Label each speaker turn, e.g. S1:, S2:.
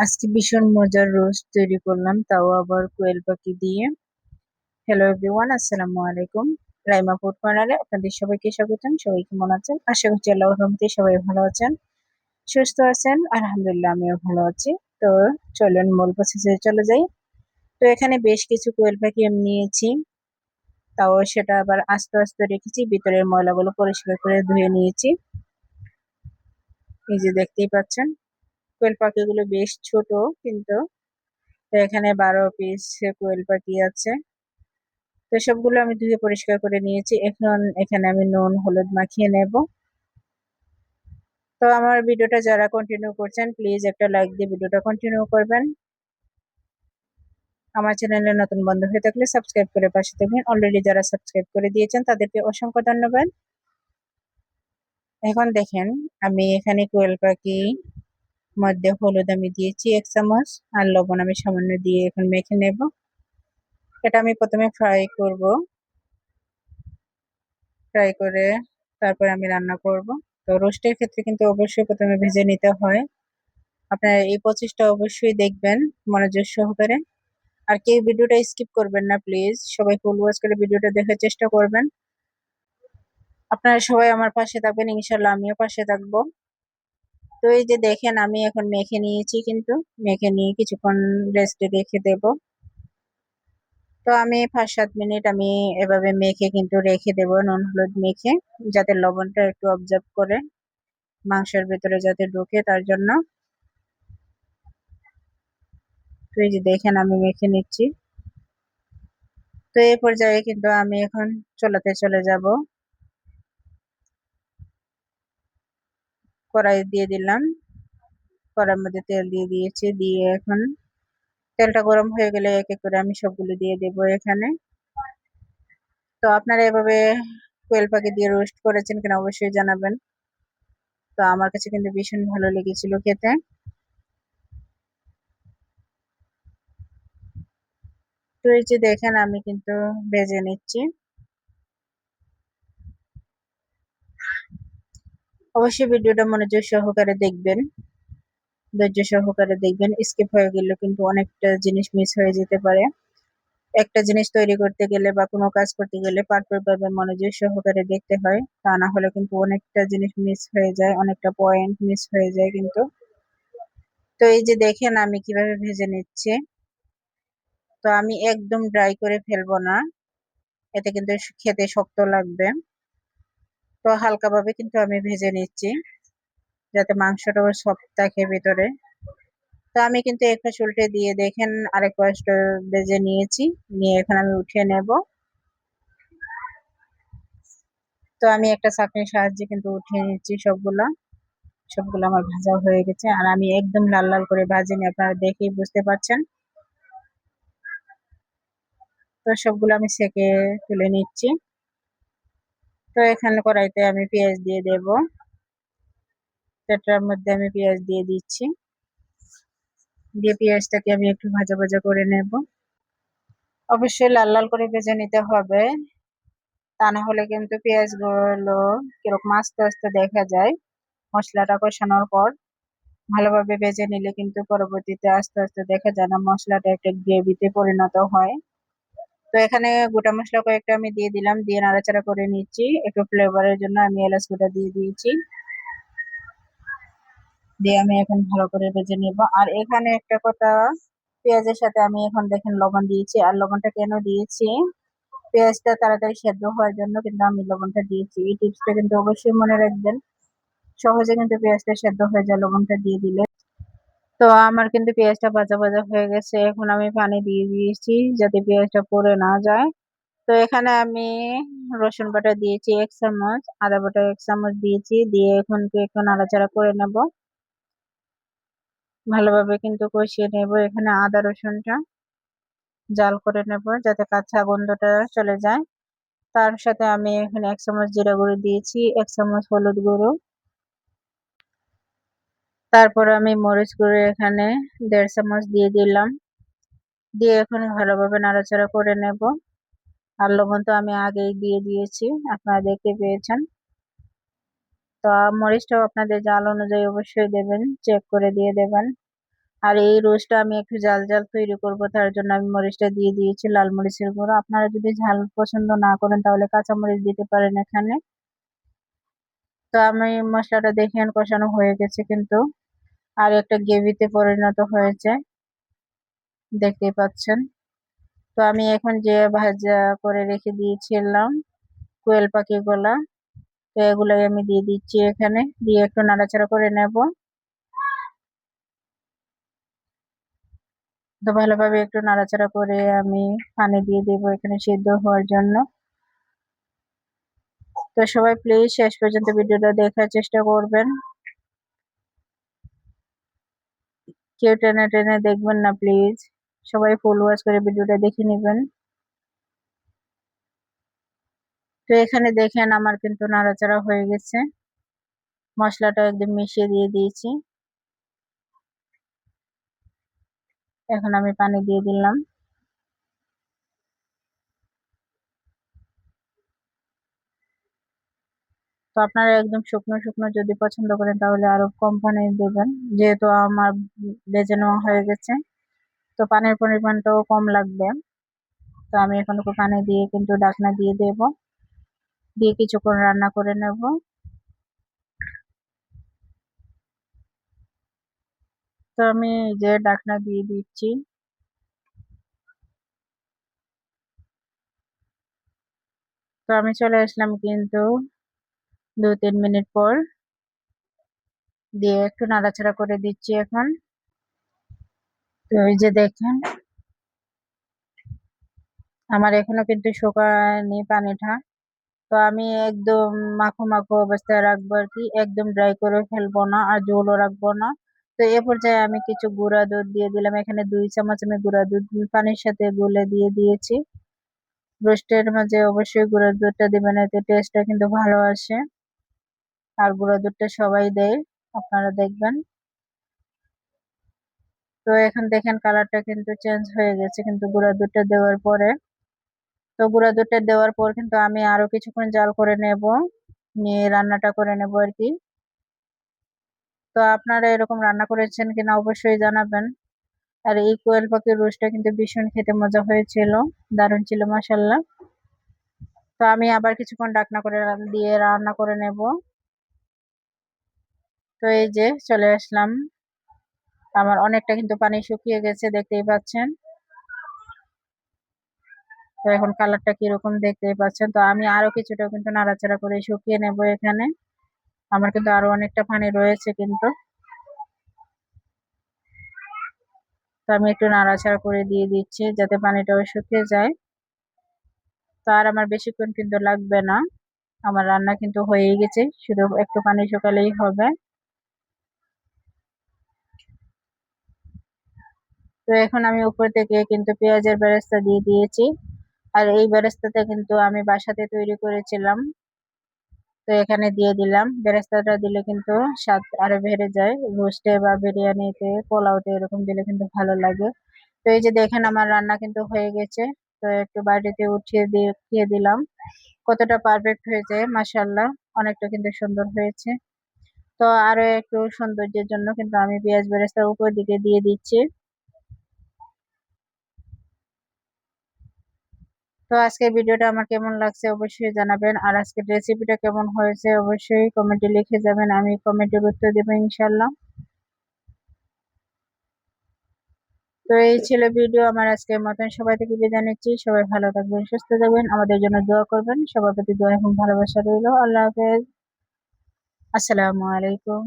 S1: আজকে ভীষণ মজার রোস্ট তৈরি করলাম, তাও আবার কোয়েল পাখি দিয়ে। হ্যালো এভরিওয়ান, আসসালামু আলাইকুম। রাইমা ফুড কর্নারে আপনাদের সবাইকে স্বাগতম। সবাই কেমন আছেন? আশা করছি আল্লাহর রহমতে সবাই ভালো আছেন, সুস্থ আছেন। আলহামদুলিল্লাহ, আমিও ভালো আছি। তো চলুন মূল প্রসেসে চলে যাই। তো এখানে বেশ কিছু কোয়েল পাখি আমি নিয়েছি, তাও সেটা আবার আস্তে আস্তে রেখেছি। ভিতরের ময়লাগুলো পরিষ্কার করে ধুয়ে নিয়েছি। এই যে দেখতেই পাচ্ছেন, কোয়েল পাখিগুলো বেশ ছোট কিন্তু। তো এখানে 12 পিস কোয়েল পাখি আছে। তো সবগুলো আমি ধুয়ে পরিষ্কার করে নিয়েছি। এখন এখানে আমি নুন হলুদ মাখিয়ে নেব। তো আমার ভিডিওটা যারা কন্টিনিউ করছেন, প্লিজ একটা লাইক দিয়ে ভিডিওটা কন্টিনিউ করবেন। আমার চ্যানেলে নতুন বন্ধু হয়ে থাকলে সাবস্ক্রাইব করে পাশে থাকবেন। অলরেডি যারা সাবস্ক্রাইব করে দিয়েছেন তাদেরকে অসংখ্য ধন্যবাদ। এখন দেখেন, আমি এখানে কোয়েল পাখি মধ্যে হলুদ আমি দিয়েছি 1 চামচ, আর লবণ আমি সামান্য দিয়ে এখন মেখে নেব। এটা আমি প্রথমে ফ্রাই করব, ফ্রাই করে তারপর আমি রান্না করব। তো রোস্টের ক্ষেত্রে কিন্তু অবশ্যই প্রথমে ভেজে নিতে হয়। আপনারা এই প্রসেসটা অবশ্যই দেখবেন মনোযোগ সহকারে। আর কেউ ভিডিওটা স্কিপ করবেন না প্লিজ, সবাই ফুল ওয়াচ করে ভিডিওটা দেখার চেষ্টা করবেন। আপনারা সবাই আমার পাশে থাকবেন, ইনশাল্লাহ আমিও পাশে থাকবো। তো এই যে দেখেন, আমি এখন মেখে নিয়েছি, কিন্তু মেখে নিয়ে কিছুক্ষণ রেস্টে রেখে দেব। তো আমি 5-7 মিনিট আমি এভাবে মেখে কিন্তু রেখে দেব, নুন হলুদ মেখে, যাতে লবণটা একটু অবজার্ভ করে মাংসের ভিতরে যাতে ঢোকে, তার জন্য। তো এই যে দেখেন, আমি মেখে নিচ্ছি। তো এই পর্যায়ে কিন্তু আমি এখন চুলাতে চলে যাব। কড়াই দিয়ে দিলাম, কড়াইয়ের মধ্যে তেল দিয়ে দিয়েছি, দিয়ে এখন তেলটা গরম হয়ে গেলে এক এক করে আমি সবগুলো দিয়ে দেব এখানে। তো আপনারা এভাবে কোয়েল পাখি দিয়ে রোস্ট করেছেন কিনা অবশ্যই জানাবেন। তো আমার কাছে কিন্তু ভীষণ ভালো লেগেছিল খেতে। তো এই যে দেখেন, আমি কিন্তু ভেজে নিচ্ছি। অবশ্যই ভিডিওটা মনোযোগ সহকারে দেখবেন, ধৈর্য সহকারে দেখবেন। স্কিপ হয়ে গেলে কিন্তু অনেকটা জিনিস মিস হয়ে যেতে পারে। একটা জিনিস তৈরি করতে গেলে বা কোনো কাজ করতে গেলে পারফেক্ট ভাবে মনোযোগ সহকারে দেখতে হয়, তা না হলে কিন্তু অনেকটা জিনিস মিস হয়ে যায়, অনেকটা পয়েন্ট মিস হয়ে যায় কিন্তু। তো এই যে দেখেন, আমি কিভাবে ভেজে নিচ্ছি। তো আমি একদম ড্রাই করে ফেলবো না, এতে কিন্তু খেতে শক্ত লাগবে। তো হালকা ভাবে কিন্তু আমি ভেজে নিচ্ছি, যাতে মাংসটাও সফট থাকে ভিতরে। তো আমি কিন্তু এক পাশ উল্টে দিয়ে দেখেন আরেক পাশটা ভেজে নিয়েছি, নিয়ে এখন আমি উঠিয়ে নেব। তো আমি একটা ছাঁকনির সাহায্যে কিন্তু উঠিয়ে নিচ্ছি সবগুলা। সবগুলো আমার ভাজা হয়ে গেছে, আর আমি একদম লাল লাল করে ভাজিনি, আপনারা দেখেই বুঝতে পারছেন। তো সবগুলো আমি সেকে তুলে নিচ্ছি। তো এখানে কড়াইতে আমি পেঁয়াজ দিয়ে দেব, তেলটার মধ্যে আমি পেঁয়াজ দিয়ে দিচ্ছি, দিয়ে পেঁয়াজটাকে আমি একটু ভাজা ভাজা করে নেব। অবশ্যই লাল লাল করে ভেজে নিতে হবে, তা না হলে কিন্তু পেঁয়াজ গুলো কিরকম আস্তে আস্তে দেখা যায়। মশলাটা কষানোর পর ভালোভাবে ভেজে নিলে কিন্তু পরবর্তীতে আস্তে আস্তে দেখা যায় না, মশলাটা একটা গ্রেভিতে পরিণত হয়। তো এখানে গোটা মশলা কয়েকটা আমি দিয়ে দিলাম, দিয়ে নাড়াচাড়া করে নিচ্ছি। একটু ফ্লেভারের জন্য আমি এলাচ গুঁড়া দিয়ে দিয়েছি, দিয়ে আমি এখন ভালো করে ভেজে নেব। আর এখানে একটা কথা, পেঁয়াজের সাথে আমি এখন দেখেন লবণ দিয়েছি। আর লবণটা কেন দিয়েছি, পেঁয়াজটা তাড়াতাড়ি সেদ্ধ হওয়ার জন্য কিন্তু আমি লবণটা দিয়েছি। এই টিপসটা কিন্তু অবশ্যই মনে রাখবেন, সহজে কিন্তু পেঁয়াজটা সেদ্ধ হয়ে যায় লবণটা দিয়ে দিলে। তো আমার কিন্তু পেঁয়াজটা ভাজা ভাজা হয়ে গেছে, এখন আমি পানি দিয়ে দিয়েছি যাতে পেঁয়াজটা পুড়ে না যায়। তো এখানে আমি রসুন বাটা দিয়েছি 1 চামচ, আদা বাটা 1 চামচ দিয়েছি, দিয়ে এখন একটু নাড়াচাড়া করে নেব। ভালোভাবে কিন্তু কষিয়ে নেব। এখানে আদা রসুনটা জাল করে নেব যাতে কাঁচা গন্ধটা চলে যায়। তার সাথে আমি এখানে 1 চামচ জিরা গুঁড়ো দিয়েছি, 1 চামচ হলুদ গুঁড়ো, তারপর আমি মরিচ গুঁড়ো এখানে 1.5 চামচ দিয়ে দিলাম, দিয়ে এখন ভালোভাবে নাড়াচাড়া করে নেব। আর লবণ তো আমি আগেই দিয়ে দিয়েছি, আপনারা দেখতে পেয়েছেন। তো মরিচটাও আপনাদের জাল অনুযায়ী অবশ্যই দেবেন, চেক করে দিয়ে দেবেন। আর এই রোস্টটা আমি একটু জাল জাল তৈরি করব, তার জন্য আমি মরিচটা দিয়ে দিয়েছি, লাল মরিচের গুঁড়ো। আপনারা যদি ঝাল পছন্দ না করেন তাহলে কাঁচা মরিচ দিতে পারেন এখানে। তো আমি মশলাটা দেখেন কষানো হয়ে গেছে কিন্তু, আর একটা গ্রেভিতে পরিণত হয়েছে, দেখতেই পাচ্ছেন। তো আমি এখন যে ভাজা করে রেখে দিয়েছিলাম কোয়েল পাখিগুলা, তো এগুলাই আমি দিয়ে দিচ্ছি এখানে, দিয়ে একটু নাড়াচাড়া করে নেব। তো ভালোভাবে একটু নাড়াচাড়া করে আমি পানি দিয়ে দেবো এখানে সিদ্ধ হওয়ার জন্য। তো সবাই প্লিজ শেষ পর্যন্ত ভিডিওটা দেখার চেষ্টা করবেন, কেউ টেনে টেনে দেখবেন না প্লিজ, সবাই ফুল ওয়াচ করে ভিডিওটা দেখে নেবেন। তো এখানে দেখেন আমার কিন্তু নাড়াচাড়া হয়ে গেছে, মশলাটা একদম মিশিয়ে দিয়ে দিয়েছি। এখন আমি পানি দিয়ে দিলাম। তো আপনারা একদম শুকনো শুকনো যদি পছন্দ করেন তাহলে আরো কম পানি দেবেন, যেহেতু আমার ভেজে নেওয়া হয়ে গেছে, তো পানির পরিমাণটাও কম লাগবে। তো আমি এখন একটু পানি দিয়ে কিন্তু ঢাকনা দিয়ে দেব, দিয়ে কিছুক্ষণ রান্না করে নেব। তো আমি যে ঢাকনা দিয়ে দিচ্ছি। তো আমি চলে আসলাম কিন্তু 2-3 মিনিট পর, দিয়ে একটু নাড়াচাড়া করে দিচ্ছি এখন। তো এই যে দেখেন আমার এখনো কিন্তু শুকায়নি পানিটা। তো আমি একদম মাখো মাখো অবস্থায় রাখবো আর কি, একদম ড্রাই করে ফেলবো না আর ঝোলও রাখবো না। তো এ পর্যায়ে আমি কিছু গুঁড়া দুধ দিয়ে দিলাম, এখানে 2 চামচ আমি গুঁড়া দুধ পানির সাথে গুলে দিয়ে দিয়েছি। রোস্টের মাঝে অবশ্যই গুঁড়া দুধটা দিবেন, এতে টেস্টটা কিন্তু ভালো আসে। আর গুঁড়া দুধটা সবাই দেয়, আপনারা দেখবেন। তো এখন দেখেন কালারটা কিন্তু চেঞ্জ হয়ে গেছে কিন্তু গুঁড়া দুধটা দেওয়ার পরে। তো গুঁড়া দুধটা দেওয়ার পর কিন্তু আমি আরো কিছুক্ষণ জাল করে নেব, নিয়ে রান্নাটা করে নেব আর কি। তো আপনারা এরকম রান্না করেছেন কিনা অবশ্যই জানাবেন। আর এই কোয়েল পাখির রোস্টটা কিন্তু ভীষণ খেতে মজা হয়েছিল, দারুণ ছিল মাশাল্লাহ। তো আমি আবার কিছুক্ষণ ঢাকনা করে দিয়ে রান্না করে নেব। তো এই যে চলে আসলাম, আমার অনেকটা কিন্তু পানি শুকিয়ে গেছে, দেখতেই পাচ্ছেন। তো এখন কালারটা কিরকম দেখতেই পাচ্ছেন। তো আমি আরো কিছুটা কিন্তু নাড়াচাড়া করে শুকিয়ে নেব এখানে, আমার কিন্তু আরো অনেকটা পানি রয়েছে কিন্তু। তো আমি একটু নাড়াচাড়া করে দিয়ে দিচ্ছি যাতে পানিটাও শুকিয়ে যায়। তো আর আমার বেশিক্ষণ কিন্তু লাগবে না, আমার রান্না কিন্তু হয়েই গেছে, শুধু একটু পানি শুকালেই হবে। তো এখন আমি উপর থেকে কিন্তু পেঁয়াজের বেরেস্তা দিয়ে দিয়েছি। আর এই বেরেস্তাটা কিন্তু আমি বাসাতে তৈরি করেছিলাম, তো এখানে দিয়ে দিলাম। বেরেস্তাটা দিলে কিন্তু স্বাদ আরো বেড়ে যায়, রোস্টে বা বিরিয়ানিতে পোলাওতে এরকম দিলে কিন্তু ভালো লাগে। তো এই যে দেখেন আমার রান্না কিন্তু হয়ে গেছে। তো একটু বাড়িতে উঠিয়ে দিয়ে খেয়ে দিলাম, কতটা পারফেক্ট হয়েছে মাশাআল্লাহ, অনেকটা কিন্তু সুন্দর হয়েছে। তো আরো একটু সৌন্দর্যের জন্য কিন্তু আমি পেঁয়াজ বেরেস্তা উপর দিকে দিয়ে দিচ্ছি। তো আজকের ভিডিওটা আমার কেমন লাগছে অবশ্যই জানাবেন, আর আজকের রেসিপিটা কেমন হয়েছে অবশ্যই কমেন্টে লিখে যাবেন, আমি কমেন্টের উত্তর দেবো ইনশাল্লাহ। তো এই ছিল ভিডিও আমার আজকের মতন, সবাই থেকে বিদায় নিচ্ছি। সবাই ভালো থাকবেন, সুস্থ থাকবেন, আমাদের জন্য দোয়া করবেন, সবার প্রতি দোয়া এবং ভালোবাসা রইল। আল্লাহ হাফেজ, আসসালামু আলাইকুম।